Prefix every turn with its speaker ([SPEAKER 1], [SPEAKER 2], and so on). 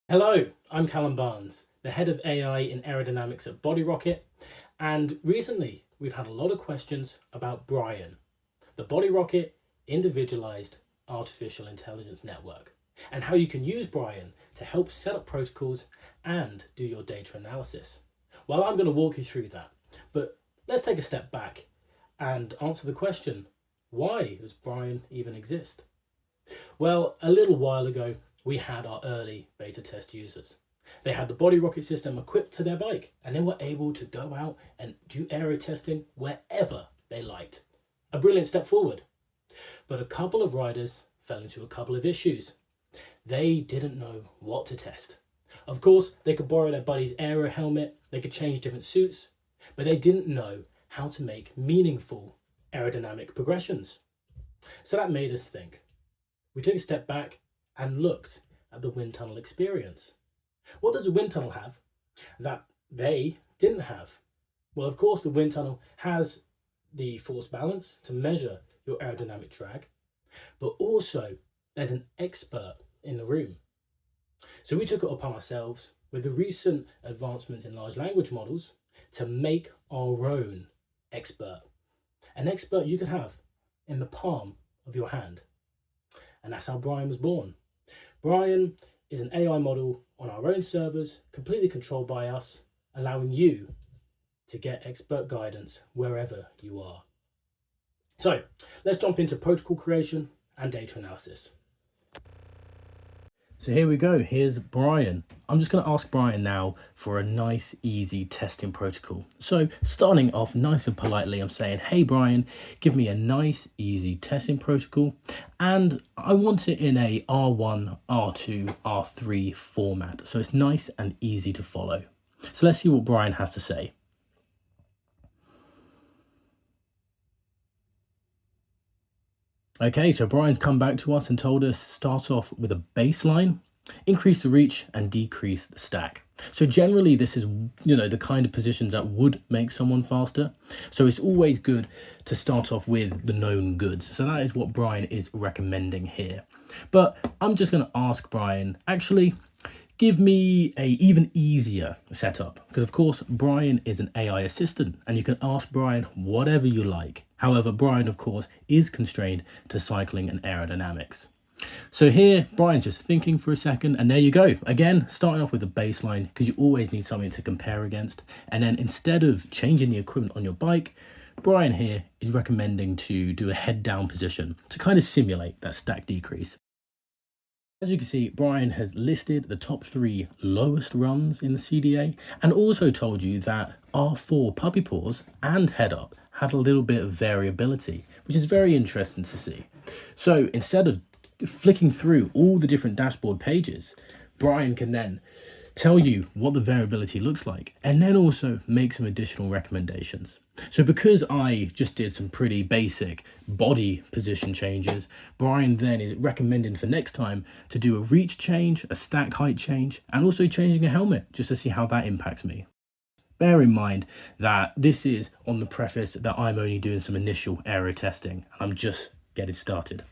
[SPEAKER 1] Hello, I'm Callum Barnes, the head of AI in aerodynamics at Rocket, and recently we've had a lot of questions about Brian, the Rocket Individualized Artificial Intelligence Network, and how you can use Brian to help set up protocols and do your data analysis. Well, I'm going to walk you through that, but let's take a step back and answer the question, why does Brian even exist? Well, a little while ago, we had our early beta test users. They had the body rocket system equipped to their bike, and they were able to go out and do aero testing wherever they liked. A brilliant step forward. But a couple of riders fell into a couple of issues. They didn't know what to test. Of course, they could borrow their buddy's aero helmet, they could change different suits, but they didn't know how to make meaningful aerodynamic progressions. So that made us think. We took a step back and looked at the wind tunnel experience. What does a wind tunnel have that they didn't have? Well, of course, the wind tunnel has the force balance to measure your aerodynamic drag, but also there's an expert in the room. So we took it upon ourselves with the recent advancements in large language models to make our own expert, an expert you can have in the palm of your hand. And that's how Brian was born. Brian is an AI model on our own servers, completely controlled by us, allowing you to get expert guidance wherever you are. So let's jump into protocol creation and data analysis. So here we go, here's Brian. I'm just going to ask Brian now for a nice, easy testing protocol. So starting off nice and politely, I'm saying, hey Brian, give me a nice, easy testing protocol. And I want it in a R1, R2, R3 format. So it's nice and easy to follow. So let's see what Brian has to say. Okay, so Brian's come back to us and told us start off with a baseline, increase the reach and decrease the stack. So generally this is, the kind of positions that would make someone faster. So it's always good to start off with the known goods. So that is what Brian is recommending here. But I'm just going to ask Brian, actually, give me a even easier setup, because of course Brian is an AI assistant and you can ask Brian whatever you like. However, Brian of course is constrained to cycling and aerodynamics. So here Brian's just thinking for a second, and there you go. Again, starting off with a baseline, because you always need something to compare against. And then instead of changing the equipment on your bike, Brian here is recommending to do a head down position to kind of simulate that stack decrease. As you can see, Brian has listed the top 3 lowest runs in the CDA and also told you that R4 puppy paws and head up had a little bit of variability, which is very interesting to see. So instead of flicking through all the different dashboard pages, Brian can then tell you what the variability looks like and then also make some additional recommendations. So because I just did some pretty basic body position changes, Brian then is recommending for next time to do a reach change, a stack height change, and also changing a helmet just to see how that impacts me. Bear in mind that this is on the preface that I'm only doing some initial aero testing. I'm just getting started.